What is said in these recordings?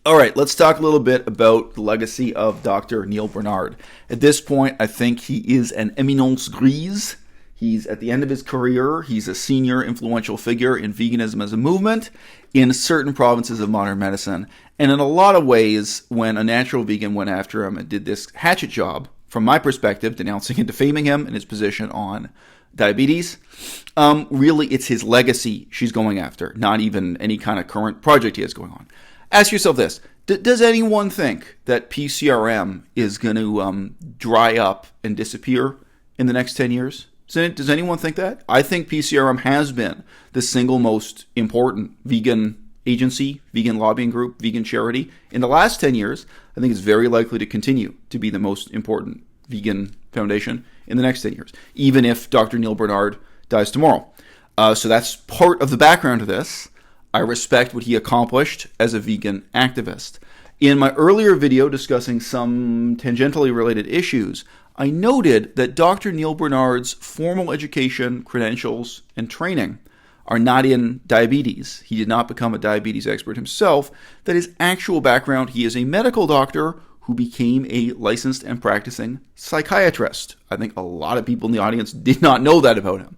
All right, let's talk a little bit about the legacy of Dr. Neal Barnard. At this point, I think he is an éminence grise. He's at the end of his career. He's a senior influential figure in veganism as a movement in certain provinces of modern medicine. And in a lot of ways, when Unnatural Vegan went after him and did this hatchet job, from my perspective, denouncing and defaming him and his position on diabetes, really it's his legacy she's going after, not even any kind of current project he has going on. Ask yourself this. Does anyone think that PCRM is going to dry up and disappear in the next 10 years? Does anyone think that? I think PCRM has been the single most important vegan agency, vegan lobbying group, vegan charity in the last 10 years. I think it's very likely to continue to be the most important vegan foundation in the next 10 years, even if Dr. Neal Barnard dies tomorrow. So that's part of the background to this. I respect what he accomplished as a vegan activist. In my earlier video discussing some tangentially related issues, I noted that Dr. Neal Barnard's formal education, credentials, and training are not in diabetes. He did not become a diabetes expert himself. That his actual background, he is a medical doctor who became a licensed and practicing psychiatrist. I think a lot of people in the audience did not know that about him.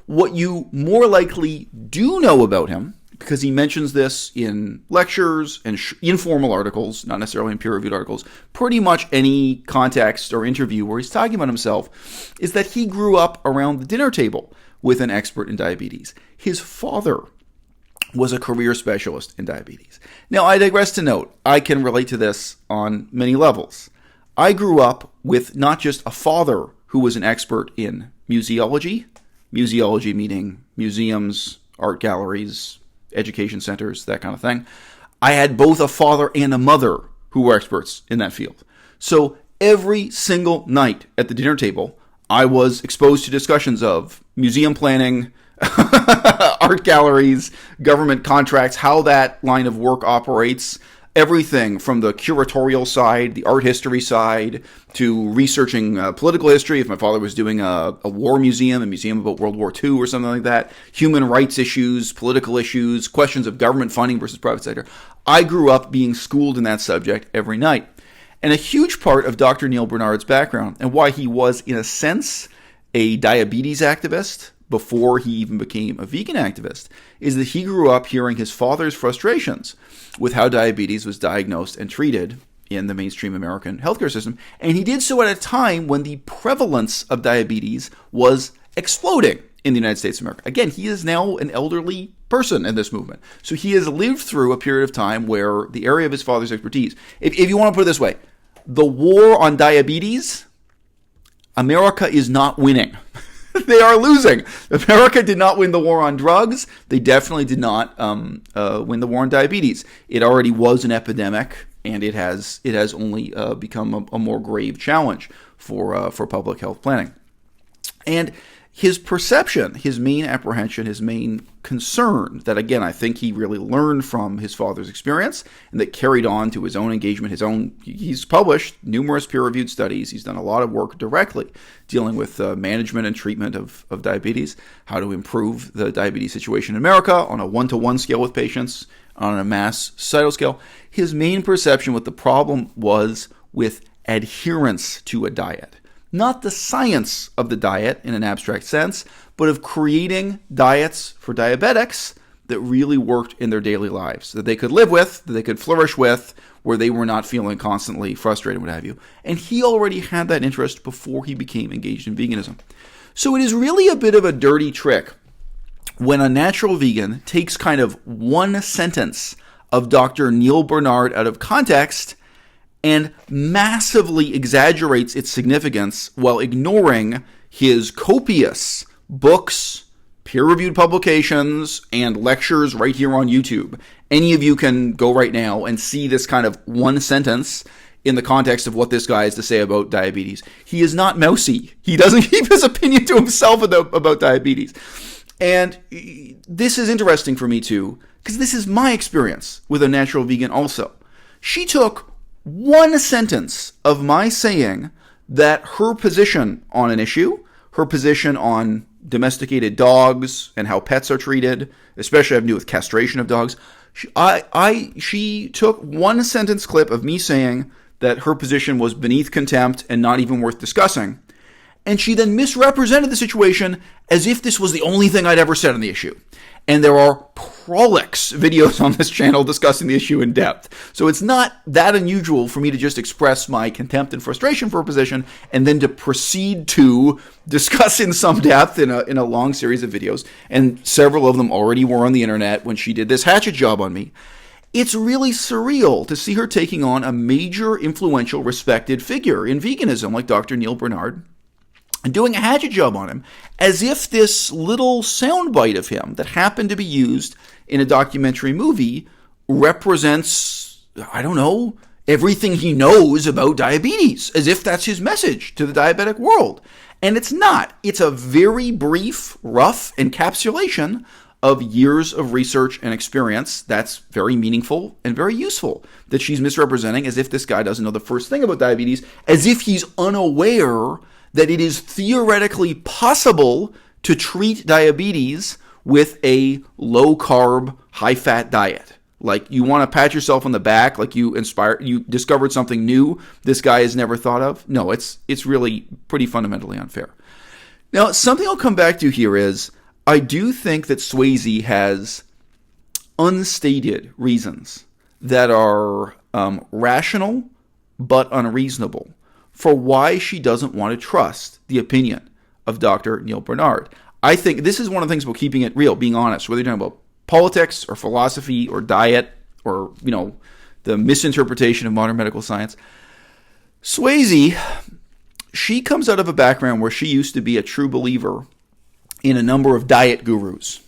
What you more likely do know about him, because he mentions this in lectures and informal articles, not necessarily in peer-reviewed articles, pretty much any context or interview where he's talking about himself, is that he grew up around the dinner table with an expert in diabetes. His father was a career specialist in diabetes. Now, I digress to note, I can relate to this on many levels. I grew up with not just a father who was an expert in museology meaning museums, art galleries, education centers, that kind of thing. I had both a father and a mother who were experts in that field. So every single night at the dinner table, I was exposed to discussions of museum planning, art galleries, government contracts, how that line of work operates, everything from the curatorial side, the art history side, to researching political history, if my father was doing a war museum, a museum about World War II or something like that, human rights issues, political issues, questions of government funding versus private sector. I grew up being schooled in that subject every night. And a huge part of Dr. Neal Barnard's background and why he was, in a sense, a diabetes activist before he even became a vegan activist is that he grew up hearing his father's frustrations with how diabetes was diagnosed and treated in the mainstream American healthcare system. And he did so at a time when the prevalence of diabetes was exploding in the United States of America. Again, he is now an elderly person in this movement. So he has lived through a period of time where the area of his father's expertise, if you want to put it this way, the war on diabetes, America is not winning. They are losing. America did not win the war on drugs. They definitely did not win the war on diabetes. It already was an epidemic, and it has only become a more grave challenge for public health planning. And his perception, his main apprehension, his main concern that, again, I think he really learned from his father's experience and that carried on to his own engagement, he's published numerous peer-reviewed studies. He's done a lot of work directly dealing with management and treatment of diabetes, how to improve the diabetes situation in America on a one-to-one scale with patients, on a mass societal scale. His main perception what the problem was with adherence to a diet. Not the science of the diet in an abstract sense, but of creating diets for diabetics that really worked in their daily lives, that they could live with, that they could flourish with, where they were not feeling constantly frustrated, what have you. And he already had that interest before he became engaged in veganism. So it is really a bit of a dirty trick when Unnatural Vegan takes kind of one sentence of Dr. Neal Barnard out of context and massively exaggerates its significance while ignoring his copious books, peer-reviewed publications, and lectures right here on YouTube. Any of you can go right now and see this kind of one sentence in the context of what this guy has to say about diabetes. He is not mousy. He doesn't keep his opinion to himself about diabetes. And this is interesting for me too, because this is my experience with Unnatural Vegan also. She took one sentence of my saying that her position on an issue, her position on domesticated dogs and how pets are treated, especially having to do with castration of dogs, She took one sentence clip of me saying that her position was beneath contempt and not even worth discussing, and she then misrepresented the situation as if this was the only thing I'd ever said on the issue. And there are prolix videos on this channel discussing the issue in depth. So it's not that unusual for me to just express my contempt and frustration for a position and then to proceed to discuss in some depth in a long series of videos. And several of them already were on the internet when she did this hatchet job on me. It's really surreal to see her taking on a major, influential, respected figure in veganism like Dr. Neal Barnard and doing a hatchet job on him as if this little soundbite of him that happened to be used in a documentary movie represents, I don't know, everything he knows about diabetes, as if that's his message to the diabetic world. And it's not. It's a very brief, rough encapsulation of years of research and experience that's very meaningful and very useful that she's misrepresenting as if this guy doesn't know the first thing about diabetes, as if he's unaware that it is theoretically possible to treat diabetes with a low-carb, high-fat diet. Like, you want to pat yourself on the back, like you discovered something new this guy has never thought of? No, it's really pretty fundamentally unfair. Now, something I'll come back to here is, I do think that Swayze has unstated reasons that are rational but unreasonable for why she doesn't want to trust the opinion of Dr. Neal Barnard. I think this is one of the things about keeping it real, being honest, whether you're talking about politics or philosophy or diet or, the misinterpretation of modern medical science. Swayze, she comes out of a background where she used to be a true believer in a number of diet gurus.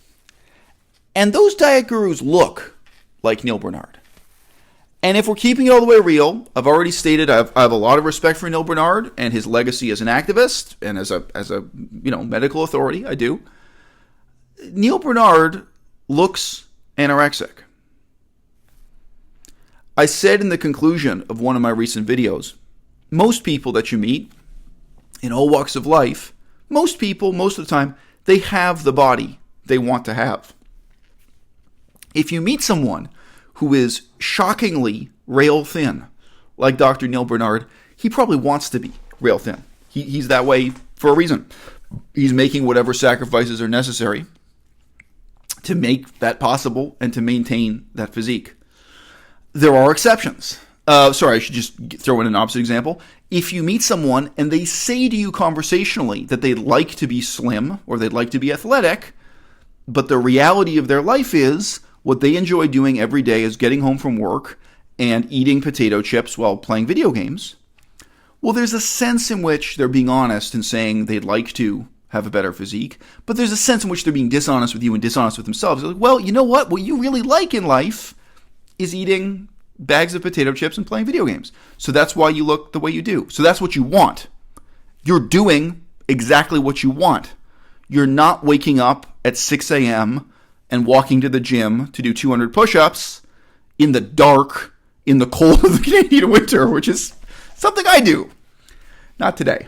And those diet gurus look like Neal Barnard. And if we're keeping it all the way real, I've already stated I have a lot of respect for Neal Barnard and his legacy as an activist and as a medical authority. I do. Neal Barnard looks anorexic. I said in the conclusion of one of my recent videos, most people that you meet in all walks of life, most people, most of the time, they have the body they want to have. If you meet someone who is shockingly rail thin, like Dr. Neal Barnard, he probably wants to be rail thin. He's that way for a reason. He's making whatever sacrifices are necessary to make that possible and to maintain that physique. There are exceptions. I should just throw in an opposite example. If you meet someone and they say to you conversationally that they'd like to be slim or they'd like to be athletic, but the reality of their life is what they enjoy doing every day is getting home from work and eating potato chips while playing video games, well, there's a sense in which they're being honest and saying they'd like to have a better physique, but there's a sense in which they're being dishonest with you and dishonest with themselves. They're like, well, you know what? What you really like in life is eating bags of potato chips and playing video games. So that's why you look the way you do. So that's what you want. You're doing exactly what you want. You're not waking up at 6 a.m. and walking to the gym to do 200 push-ups in the dark, in the cold of the Canadian winter, which is something I do. Not today.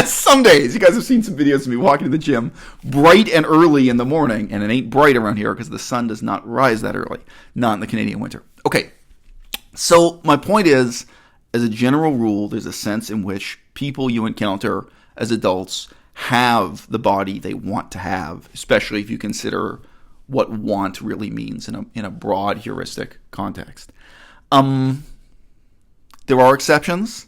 Some days. You guys have seen some videos of me walking to the gym bright and early in the morning, and it ain't bright around here because the sun does not rise that early. Not in the Canadian winter. Okay, so my point is, as a general rule, there's a sense in which people you encounter as adults have the body they want to have, especially if you consider what want really means in a broad heuristic context. There are exceptions.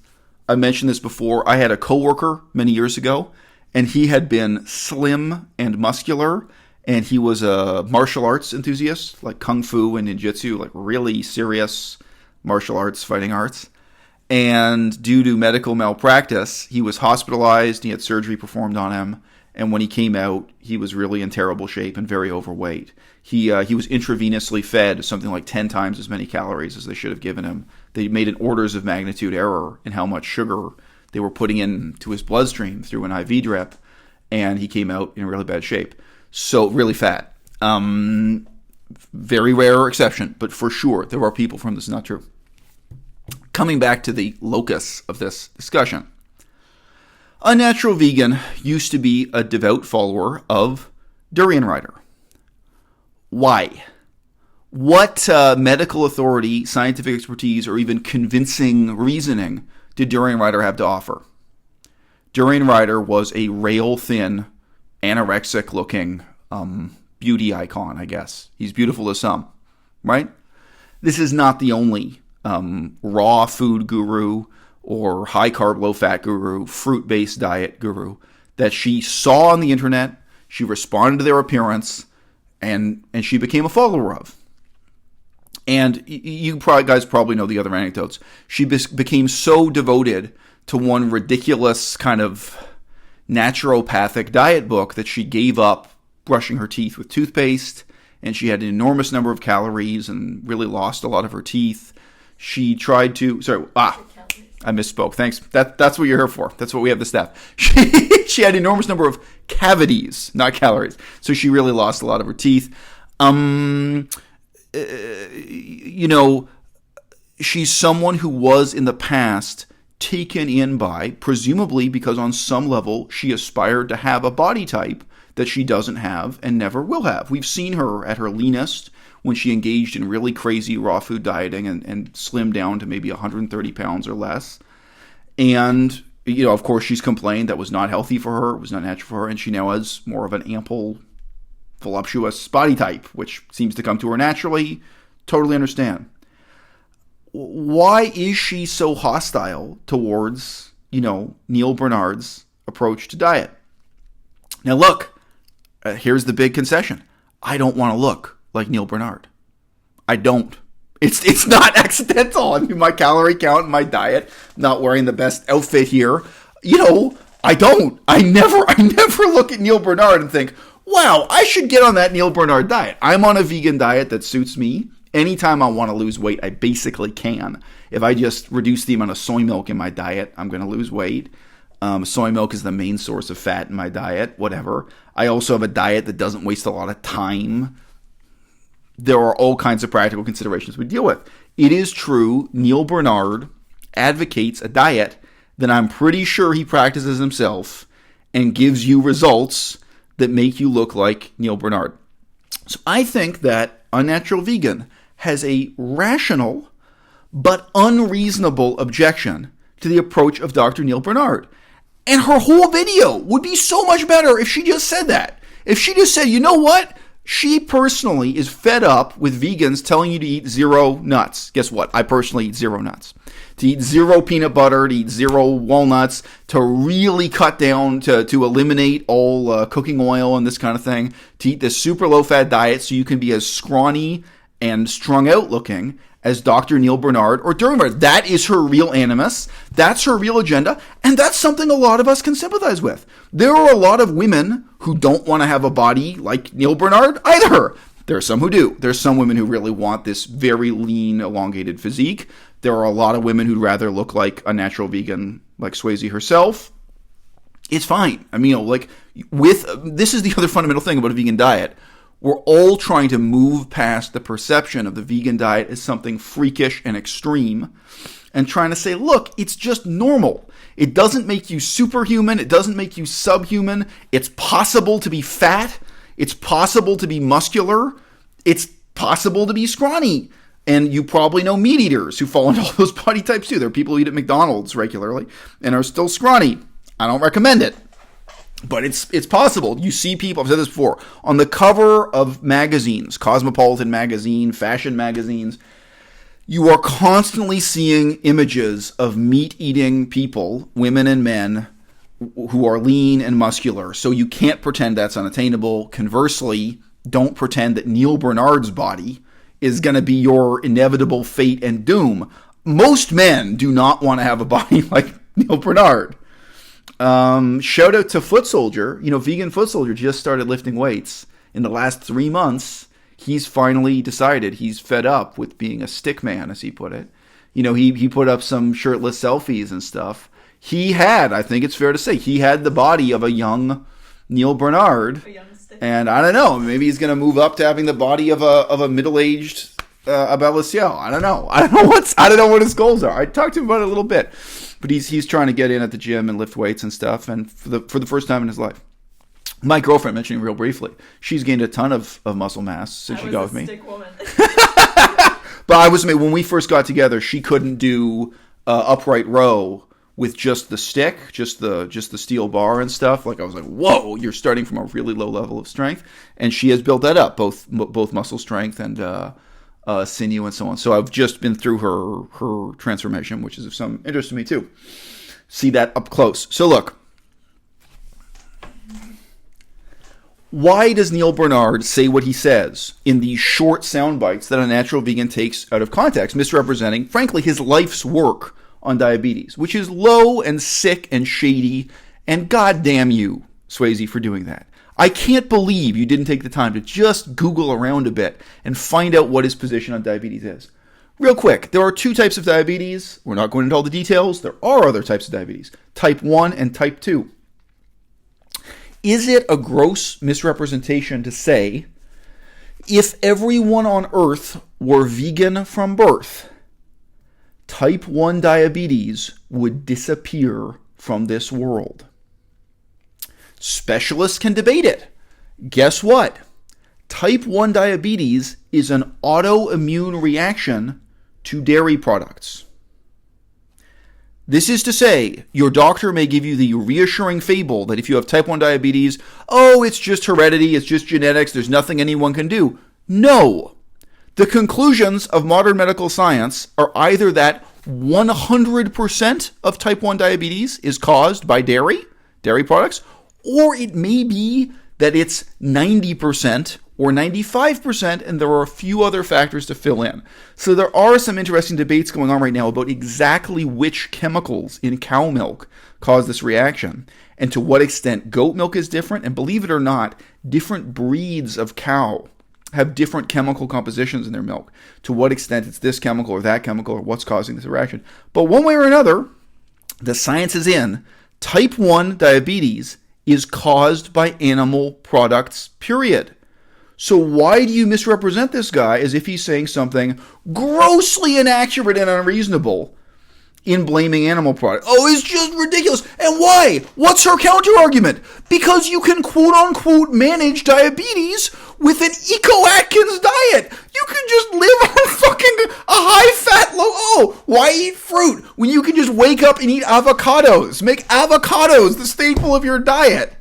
I mentioned this before. I had a coworker many years ago, and he had been slim and muscular, and he was a martial arts enthusiast, like kung fu and ninjutsu, like really serious martial arts, fighting arts. And due to medical malpractice, he was hospitalized. He had surgery performed on him. And when he came out, he was really in terrible shape and very overweight. He was intravenously fed something like 10 times as many calories as they should have given him. They made an orders of magnitude error in how much sugar they were putting into his bloodstream through an IV drip. And he came out in really bad shape. So really fat. Very rare exception, but for sure there are people for whom this is not true. Coming back to the locus of this discussion. Unnatural Vegan used to be a devout follower of Durian Rider. Why? What medical authority, scientific expertise, or even convincing reasoning did Durian Ryder have to offer? Durian Ryder was a rail-thin, anorexic-looking beauty icon, I guess. He's beautiful to some, right? This is not the only raw food guru or high-carb, low-fat guru, fruit-based diet guru that she saw on the internet. She responded to their appearance, and she became a follower of. And you guys probably know the other anecdotes. She became so devoted to one ridiculous kind of naturopathic diet book that she gave up brushing her teeth with toothpaste, and she had an enormous number of calories and really lost a lot of her teeth. She tried to... I misspoke. Thanks. That's what you're here for. That's what we have the staff. She had an enormous number of cavities, not calories. So she really lost a lot of her teeth. She's someone who was in the past taken in by, presumably because on some level she aspired to have a body type that she doesn't have and never will have. We've seen her at her leanest when she engaged in really crazy raw food dieting and slimmed down to maybe 130 pounds or less. And, of course, she's complained that was not healthy for her, it was not natural for her, and she now has more of an ample, voluptuous body type, which seems to come to her naturally. Totally understand. Why is she so hostile towards, Neal Barnard's approach to diet? Now, look, here's the big concession. I don't want to look like Neal Barnard. I don't. It's not accidental. I mean, my calorie count, my diet, not wearing the best outfit here. I don't. I never look at Neal Barnard and think, wow, I should get on that Neal Barnard diet. I'm on a vegan diet that suits me. Anytime I want to lose weight, I basically can. If I just reduce the amount of soy milk in my diet, I'm going to lose weight. Soy milk is the main source of fat in my diet, whatever. I also have a diet that doesn't waste a lot of time. There are all kinds of practical considerations we deal with. It is true, Neal Barnard advocates a diet that I'm pretty sure he practices himself and gives you results that make you look like Neal Barnard. So I think that Unnatural Vegan has a rational but unreasonable objection to the approach of Dr. Neal Barnard. And her whole video would be so much better if she just said that. If she just said, you know what? She personally is fed up with vegans telling you to eat 0 nuts. Guess what? I personally eat 0 nuts. To eat 0 peanut butter, to eat 0 walnuts, to really cut down, to eliminate all cooking oil and this kind of thing, to eat this super low-fat diet so you can be as scrawny and strung out looking as Dr. Neal Barnard or Durian Ryder. That is her real animus. That's her real agenda. And that's something a lot of us can sympathize with. There are a lot of women who don't want to have a body like Neal Barnard either. There are some who do. There's some women who really want this very lean, elongated physique. There are a lot of women who'd rather look like a natural vegan like Swayze herself. It's fine. I mean, this is the other fundamental thing about a vegan diet. We're all trying to move past the perception of the vegan diet as something freakish and extreme and trying to say, look, it's just normal. It doesn't make you superhuman. It doesn't make you subhuman. It's possible to be fat. It's possible to be muscular. It's possible to be scrawny. And you probably know meat eaters who fall into all those body types too. There are people who eat at McDonald's regularly and are still scrawny. I don't recommend it. But it's possible. You see people, I've said this before, on the cover of magazines, Cosmopolitan magazine, fashion magazines, you are constantly seeing images of meat-eating people, women and men, who are lean and muscular. So you can't pretend that's unattainable. Conversely, don't pretend that Neal Barnard's body is going to be your inevitable fate and doom. Most men do not want to have a body like Neal Barnard. Shout out to Foot Soldier. Vegan Foot Soldier just started lifting weights. In the last 3 months, he's finally decided he's fed up with being a stick man, as he put it. He put up some shirtless selfies and stuff. He had, I think it's fair to say, he had the body of a young Neal Barnard. And I don't know, maybe he's going to move up to having the body of a middle-aged à-bas-le-ciel. I don't know. I don't know what his goals are. I talked to him about it a little bit. But he's trying to get in at the gym and lift weights and stuff, and for the first time in his life. My girlfriend, mentioning real briefly, she's gained a ton of muscle mass since she got with me. Stick woman. But when we first got together, she couldn't do upright row with just the stick, just the steel bar and stuff. Like I was like, whoa, you're starting from a really low level of strength, and she has built that up, both muscle strength and sinew and so on. So I've just been through her transformation, which is of some interest to me too. See that up close. So look, why does Neal Barnard say what he says in these short sound bites that Unnatural Vegan takes out of context, misrepresenting, frankly, his life's work on diabetes, which is low and sick and shady, and goddamn you, Swayze, for doing that. I can't believe you didn't take the time to just Google around a bit and find out what his position on diabetes is. Real quick, there are two types of diabetes. We're not going into all the details. There are other types of diabetes, type 1 and type 2. Is it a gross misrepresentation to say, if everyone on Earth were vegan from birth, type 1 diabetes would disappear from this world? Specialists can debate it. Guess what? Type 1 diabetes is an autoimmune reaction to dairy products. This is to say, your doctor may give you the reassuring fable that if you have type 1 diabetes, oh, it's just heredity, it's just genetics, there's nothing anyone can do. No. The conclusions of modern medical science are either that 100% of type 1 diabetes is caused by dairy products, or it may be that it's 90% or 95%, and there are a few other factors to fill in. So there are some interesting debates going on right now about exactly which chemicals in cow milk cause this reaction, and to what extent goat milk is different. And believe it or not, different breeds of cow have different chemical compositions in their milk. To what extent it's this chemical or that chemical or what's causing this reaction. But one way or another, the science is in. Type 1 diabetes is caused by animal products, period. So why do you misrepresent this guy as if he's saying something grossly inaccurate and unreasonable in blaming animal products? Oh, it's just ridiculous. And why? What's her counter-argument? Because you can quote-unquote manage diabetes with an Eco-Atkins diet. You can just live on fucking a high-fat, oh, why eat fruit when you can just wake up and eat avocados? Make avocados the staple of your diet.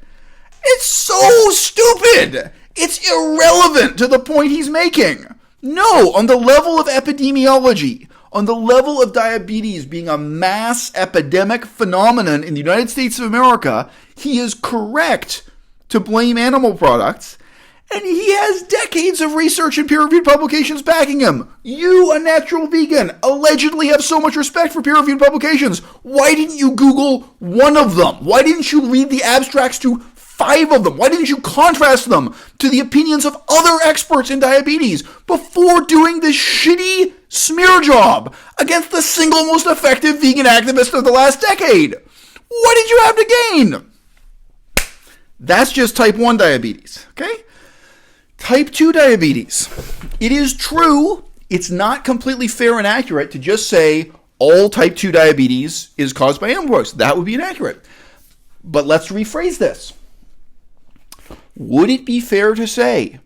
It's so stupid. It's irrelevant to the point he's making. No, on the level of epidemiology, on the level of diabetes being a mass epidemic phenomenon in the United States of America, he is correct to blame animal products, and he has decades of research and peer-reviewed publications backing him. You, Unnatural Vegan, allegedly have so much respect for peer-reviewed publications. Why didn't you Google one of them? Why didn't you read the abstracts to 5 of them? Why didn't you contrast them to the opinions of other experts in diabetes before doing this shitty smear job against the single most effective vegan activist of the last decade? What did you have to gain? That's just type 1 diabetes, okay? Type 2 diabetes. It is true, it's not completely fair and accurate to just say all type 2 diabetes is caused by animal products. That would be inaccurate. But let's rephrase this. Would it be fair to say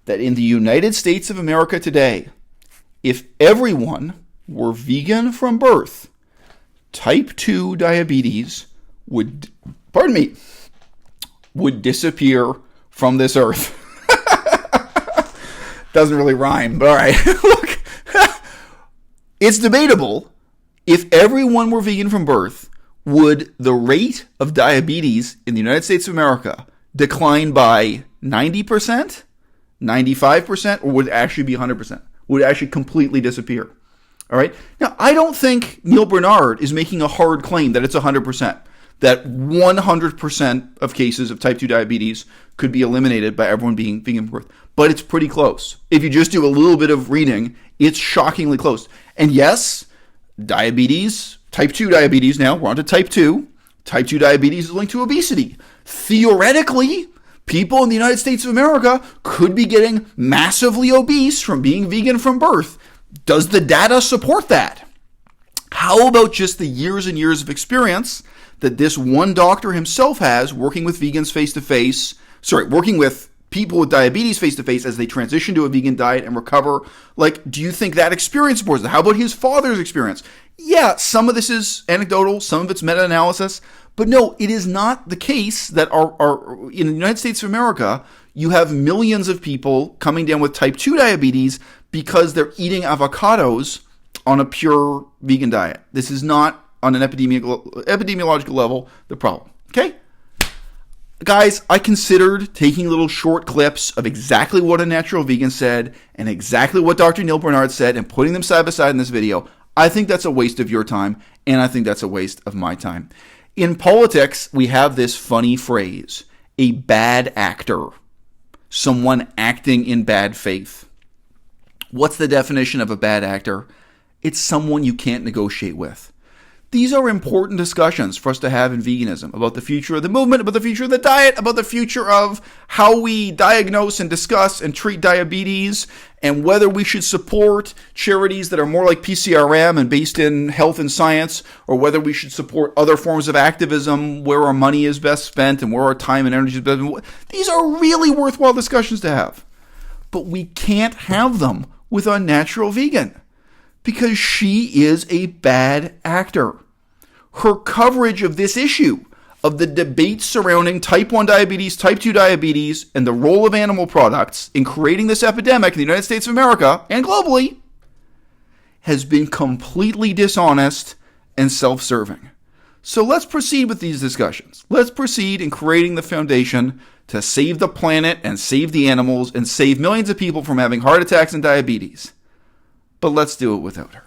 that in the United States of America today, if everyone were vegan from birth, type 2 diabetes would disappear from this earth? Doesn't really rhyme, but all right. Look, it's debatable. If everyone were vegan from birth, would the rate of diabetes in the United States of America decline by 90%, 95%, or would it actually be 100%? Would it actually completely disappear? All right. Now, I don't think Neal Barnard is making a hard claim that it's 100%, that 100% of cases of type 2 diabetes could be eliminated by everyone being vegan from birth. But it's pretty close. If you just do a little bit of reading, it's shockingly close. And yes, diabetes, type 2 diabetes now, we're on to type 2. Type 2 diabetes is linked to obesity. Theoretically, people in the United States of America could be getting massively obese from being vegan from birth. Does the data support that? How about just the years and years of experience that this one doctor himself has working with vegans face-to-face, working with people with diabetes face to face as they transition to a vegan diet and recover. Like, do you think that experience supports it? How about his father's experience? Yeah, some of this is anecdotal, some of it's meta-analysis, but no, it is not the case that are in the United States of America, you have millions of people coming down with type 2 diabetes because they're eating avocados on a pure vegan diet. This is not, on an epidemiological level, the problem. Okay? Guys, I considered taking little short clips of exactly what Unnatural Vegan said and exactly what Dr. Neal Barnard said and putting them side by side in this video. I think that's a waste of your time, and I think that's a waste of my time. In politics, we have this funny phrase, a bad actor. Someone acting in bad faith. What's the definition of a bad actor? It's someone you can't negotiate with. These are important discussions for us to have in veganism about the future of the movement, about the future of the diet, about the future of how we diagnose and discuss and treat diabetes, and whether we should support charities that are more like PCRM and based in health and science, or whether we should support other forms of activism where our money is best spent and where our time and energy is best spent. These are really worthwhile discussions to have. But we can't have them with Unnatural Vegan because she is a bad actor. Her coverage of this issue, of the debate surrounding type 1 diabetes, type 2 diabetes, and the role of animal products in creating this epidemic in the United States of America and globally, has been completely dishonest and self-serving. So let's proceed with these discussions. Let's proceed in creating the foundation to save the planet and save the animals and save millions of people from having heart attacks and diabetes. But let's do it without her.